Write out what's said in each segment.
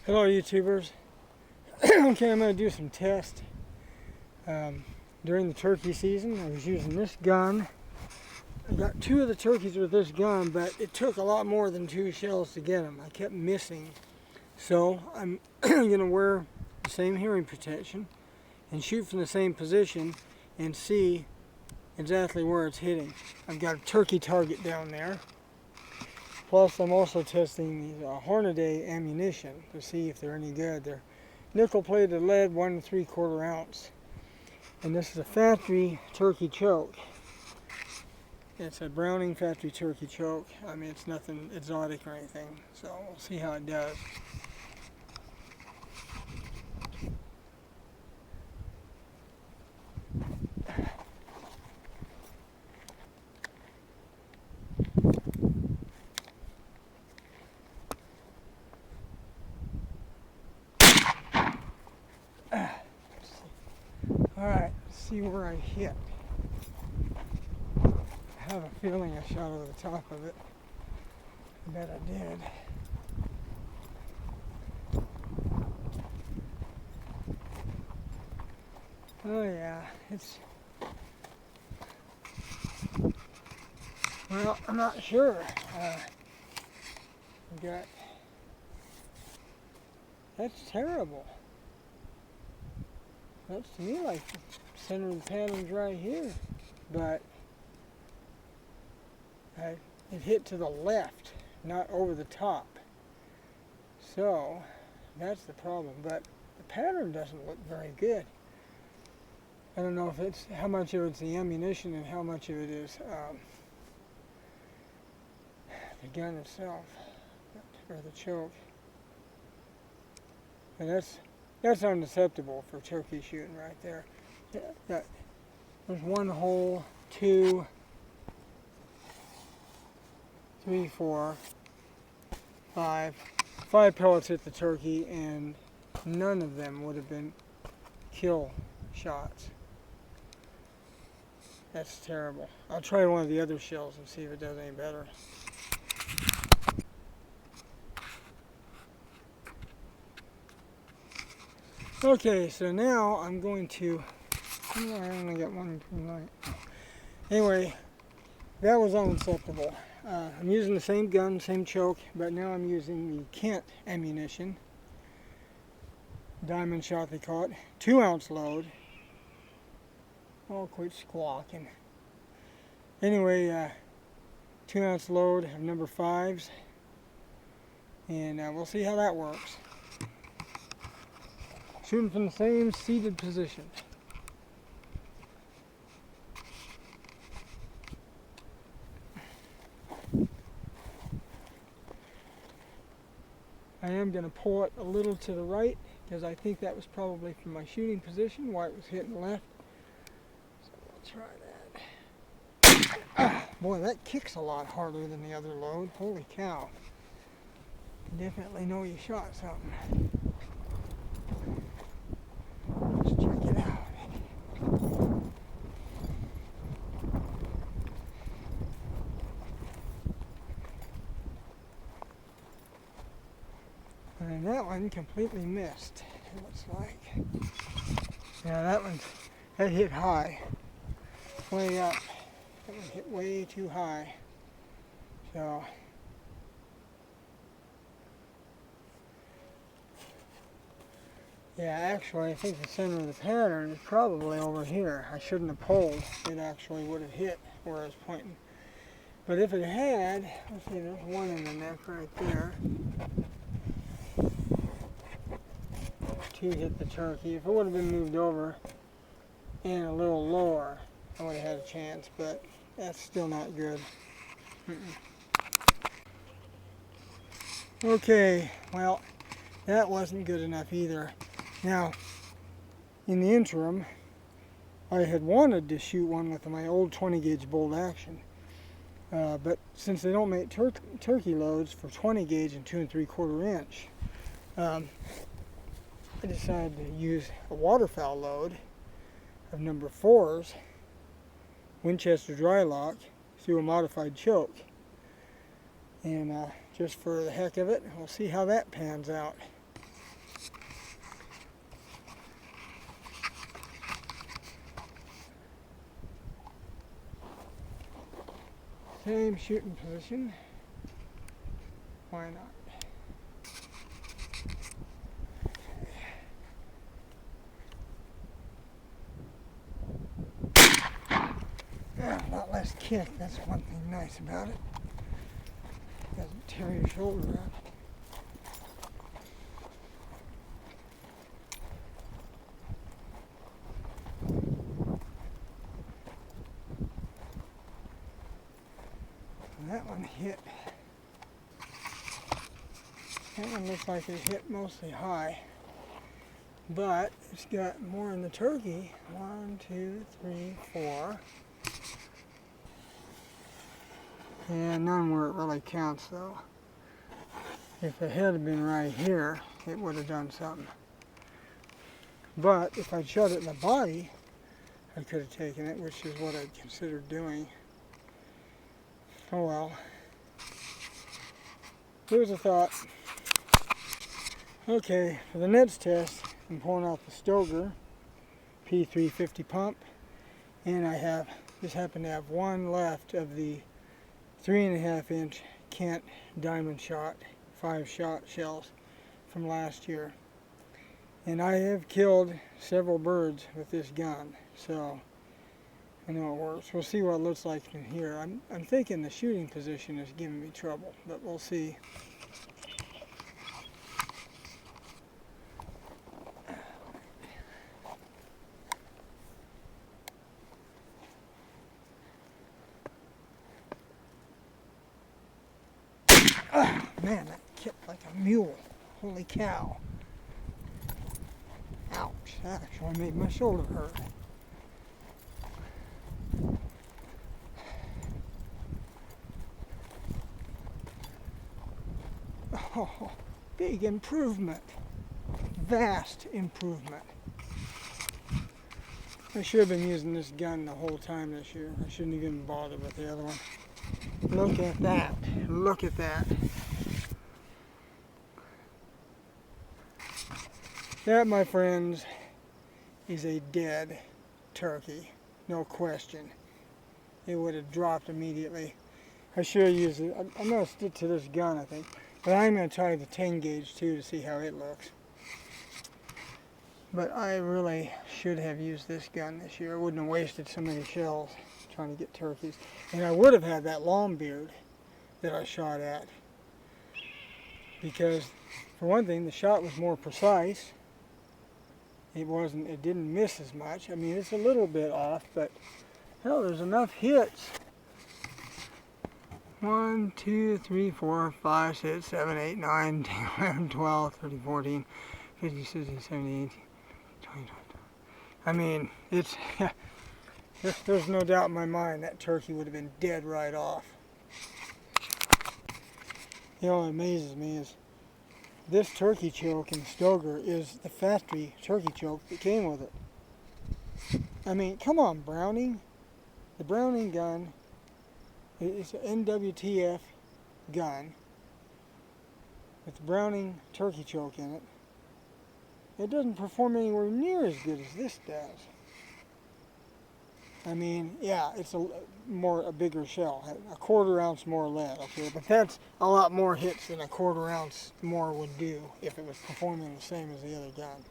Hello YouTubers. Okay, I'm going to do some tests. During the turkey season, I was using this gun. I got 2 of the turkeys with this gun, but it took a lot more than 2 shells to get them. I kept missing. So I'm going to wear the same hearing protection and shoot from the same position and see exactly where it's hitting. I've got a turkey target down there. Plus, I'm also testing these Hornady ammunition to see if they're any good. They're nickel-plated lead, 1 3/4 ounce. And this is a factory turkey choke. It's a Browning factory turkey choke. I mean, it's nothing exotic or anything. So we'll see how it does. Alright, let's see where I hit. I have a feeling I shot over the top of it. I bet I did. Oh yeah, it's... Well, I'm not sure. I've got... That's terrible. Looks to me like the center of the pattern's right here, but it hit to the left, not over the top. So that's the problem, but the pattern doesn't look very good. I don't know if it's how much of it's the ammunition and how much of it is the gun itself, or the choke. And that's unacceptable for turkey shooting right there. There's 1 hole, 2, 3, 4, 5. 5 pellets hit the turkey, and none of them would have been kill shots. That's terrible. I'll try one of the other shells and see if it does any better. Okay, so now I'm going to... I only got 1 per night. Anyway, that was unacceptable. I'm using the same gun, same choke, but now I'm using the Kent ammunition. Diamond shot, they call it. 2 ounce load. Oh, quit squawking. Anyway, 2 ounce load of number 5s. And we'll see how that works. Shooting from the same seated position. I am going to pull it a little to the right because I think that was probably from my shooting position why it was hitting left. So we'll try that. Boy, that kicks a lot harder than the other load. Holy cow. Definitely know you shot something. Let's check it out. And that one completely missed, it looks like. Yeah, that hit high. Way up. That one hit way too high. So, yeah, actually, I think the center of the pattern is probably over here. I shouldn't have pulled. It actually would have hit where I was pointing. But if it had, let's see, there's 1 in the neck right there. 2 hit the turkey. If it would have been moved over and a little lower, I would have had a chance, but that's still not good. Okay, well, that wasn't good enough either. Now, in the interim, I had wanted to shoot one with my old 20 gauge bolt action, but since they don't make turkey loads for 20 gauge and 2 3/4 inch, I decided to use a waterfowl load of number 4s, Winchester dry lock, through a modified choke. And just for the heck of it, we'll see how that pans out. Same shooting position. Why not? Yeah, a lot less kick. That's one thing nice about it. Doesn't tear your shoulder out. That one hit. That one looks like it hit mostly high, but it's got more in the turkey. 1, 2, 3, 4. And none where it really counts though. If it had been right here, it would have done something. But if I'd shot it in the body, I could have taken it, which is what I'd considered doing. Oh well. Here's a thought. Okay, for the next test, I'm pulling out the Stoeger P350 pump, and I just happen to have one left of the 3.5 inch Kent Diamond Shot 5-shot shells from last year. And I have killed several birds with this gun, so I know it works. We'll see what it looks like from here. I'm thinking the shooting position is giving me trouble, but we'll see. Oh, man, that kicked like a mule. Holy cow. Ouch, that actually made my shoulder hurt. Oh, big improvement. Vast improvement. I should have been using this gun the whole time this year. I shouldn't even bother with the other one. Look at that. Look at that. That, my friends, is a dead turkey. No question. It would have dropped immediately. I should have used it. I'm going to stick to this gun, I think. But I'm going to try the 10 gauge too to see how it looks. But I really should have used this gun this year. I wouldn't have wasted so many shells trying to get turkeys. And I would have had that long beard that I shot at. Because, for one thing, the shot was more precise. It didn't miss as much. I mean, it's a little bit off, but hell, there's enough hits. 1, 2, 3, 4, 5, 6, 7, 8, 9, 10, 11, 12, 13, 14, 15, 16, 17, 18, 20, 21. I mean, it's, there's no doubt in my mind that turkey would have been dead right off. You know what amazes me is this turkey choke in the Stoeger is the factory turkey choke that came with it. I mean, come on, Browning. The Browning gun is an NWTF gun with the Browning turkey choke in it. It doesn't perform anywhere near as good as this does. I mean, yeah, it's a bigger shell, a 1/4 ounce more lead, okay, but that's a lot more hits than a 1/4 ounce more would do if it was performing the same as the other gun.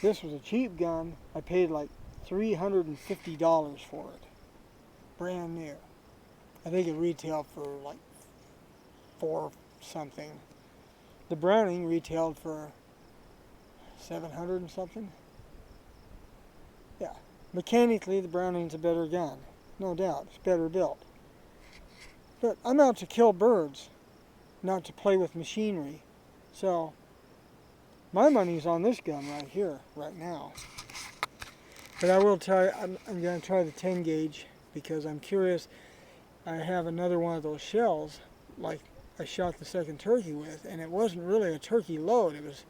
This was a cheap gun. I paid like $350 for it, brand new. I think it retailed for like $4 something. The Browning retailed for $700 and something. Yeah. Mechanically, the Browning's a better gun. No doubt. It's better built. But I'm out to kill birds, not to play with machinery. So, my money's on this gun right here, right now. But I will tell you, I'm going to try the 10 gauge because I'm curious. I have another one of those shells, like I shot the second turkey with, and it wasn't really a turkey load. It was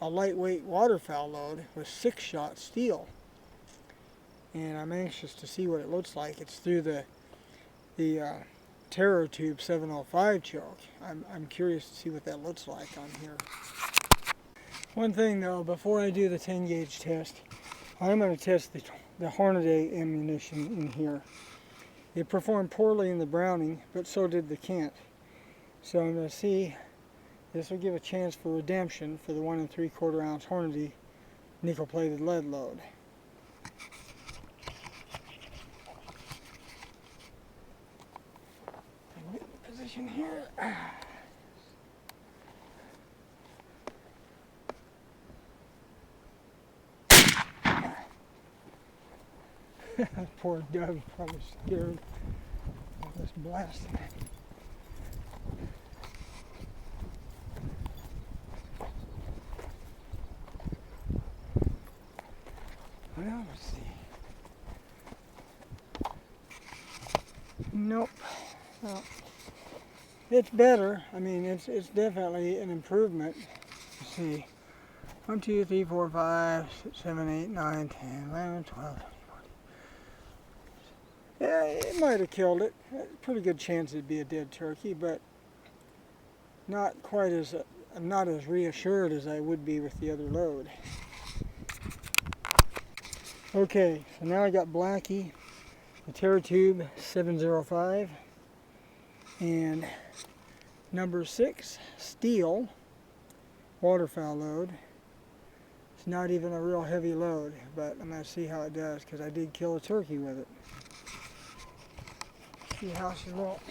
a lightweight waterfowl load with 6-shot steel. And I'm anxious to see what it looks like. It's through the Terror Tube 705 choke. I'm curious to see what that looks like on here. One thing though, before I do the 10 gauge test, I'm going to test the Hornady ammunition in here. It performed poorly in the Browning, but so did the Kent. So I'm going to see, this will give a chance for redemption for the 1 3/4 ounce Hornady nickel-plated lead load. Get in position here. Poor Doug, probably scared of this blasting. Well, let's see. Nope. Well, it's better. I mean, it's definitely an improvement. Let's see. 1, 2, 3, 4, 5, 6, 7, 8, 9, 10, 11, 12, 13, 14. Yeah, it might have killed it. Pretty good chance it'd be a dead turkey, but not quite as, I'm not as reassured as I would be with the other load. Okay, so now I got Blackie, the TerraTube 705, and number 6 steel waterfowl load. It's not even a real heavy load, but I'm going to see how it does because I did kill a turkey with it. See how she looks.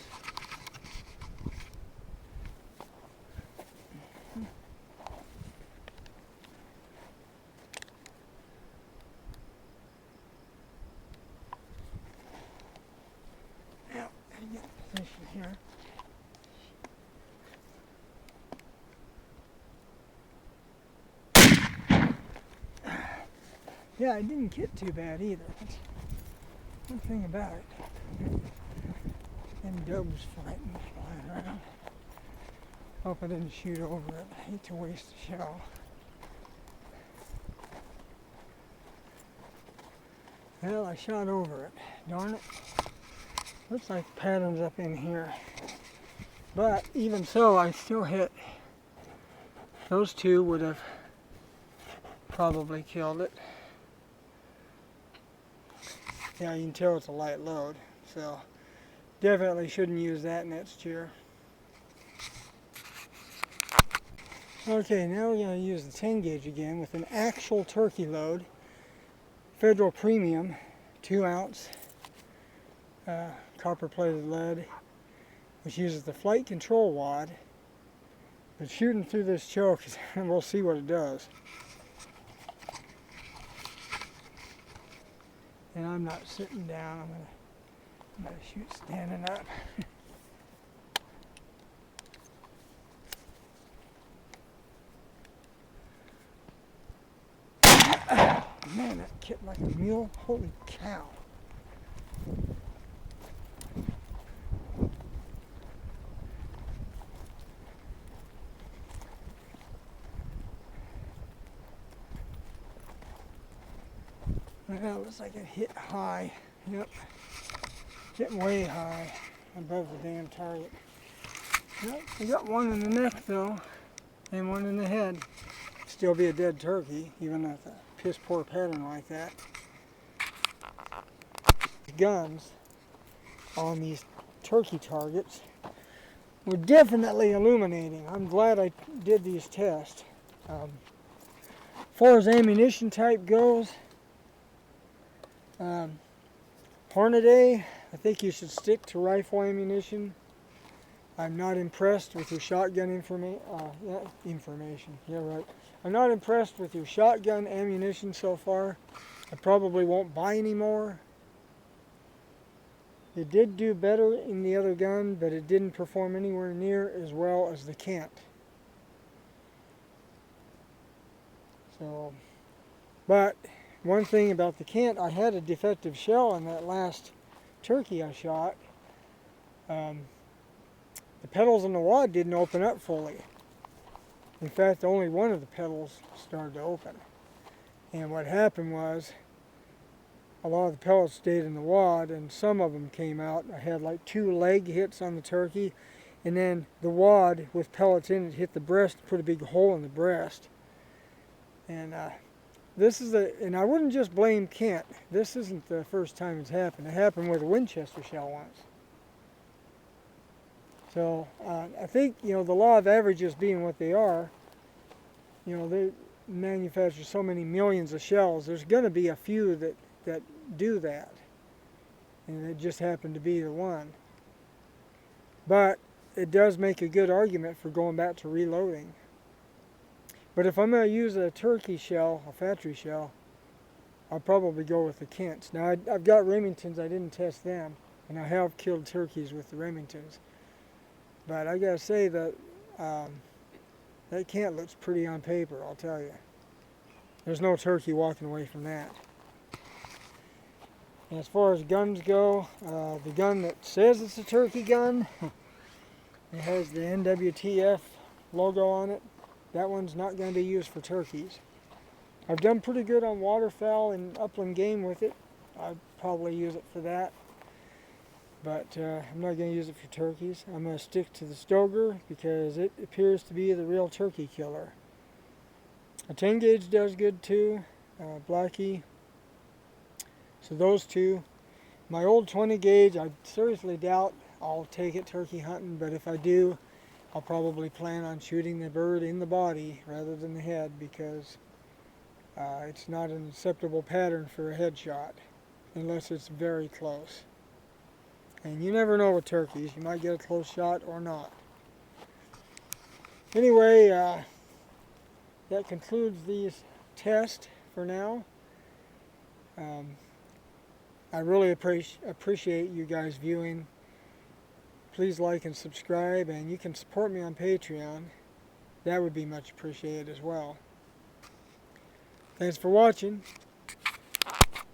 Now, I get position here. Yeah, I didn't get too bad either. That's one thing about it. And Doug was flying around. Hope I didn't shoot over it. I hate to waste a shell. Well, I shot over it. Darn it. Looks like patterns up in here. But even so, I still hit. Those two would have probably killed it. Yeah, you can tell it's a light load. So definitely shouldn't use that next year. Okay, now we're going to use the 10 gauge again with an actual turkey load. Federal Premium 2 ounce copper plated lead, which uses the flight control wad. But shooting through this choke, and we'll see what it does. And I'm not sitting down, I'm gonna shoot standing up. Man, that kicked like a mule. Holy cow. Well, looks like it hit high. Yep. Getting way high above the damn target. Yep, we got one in the neck though, and one in the head. Still be a dead turkey, even with a piss poor pattern like that. The guns on these turkey targets were definitely illuminating. I'm glad I did these tests. As far as ammunition type goes, Hornady, I think you should stick to rifle ammunition. I'm not impressed with your shotgun information. Yeah, right. I'm not impressed with your shotgun ammunition so far. I probably won't buy any more. It did do better in the other gun, but it didn't perform anywhere near as well as the Kent. So, but one thing about the Kent, I had a defective shell in that last turkey I shot. The petals on the wad didn't open up fully. In fact, only one of the petals started to open. And what happened was, a lot of the pellets stayed in the wad, and some of them came out. I had like 2 leg hits on the turkey, and then the wad with pellets in it hit the breast, put a big hole in the breast. And this is and I wouldn't just blame Kent. This isn't the first time it's happened. It happened with a Winchester shell once. So I think, you know, the law of averages being what they are, you know, they manufacture so many millions of shells. There's going to be a few that do that, and it just happened to be the one. But it does make a good argument for going back to reloading. But if I'm going to use a turkey shell, a factory shell, I'll probably go with the Kents. Now I've got Remingtons. I didn't test them, and I have killed turkeys with the Remingtons. But I gotta say that that Kent looks pretty on paper, I'll tell you. There's no turkey walking away from that. And as far as guns go, the gun that says it's a turkey gun, it has the NWTF logo on it. That one's not going to be used for turkeys. I've done pretty good on waterfowl and upland game with it. I'd probably use it for that. But I'm not going to use it for turkeys. I'm going to stick to the Stoeger because it appears to be the real turkey killer. A 10 gauge does good too, Blackie. So those two. My old 20 gauge, I seriously doubt I'll take it turkey hunting, but if I do, I'll probably plan on shooting the bird in the body rather than the head because it's not an acceptable pattern for a headshot unless it's very close. And you never know with turkeys. You might get a close shot or not. Anyway, that concludes these tests for now. I really appreciate you guys viewing. Please like and subscribe, and you can support me on Patreon. That would be much appreciated as well. Thanks for watching.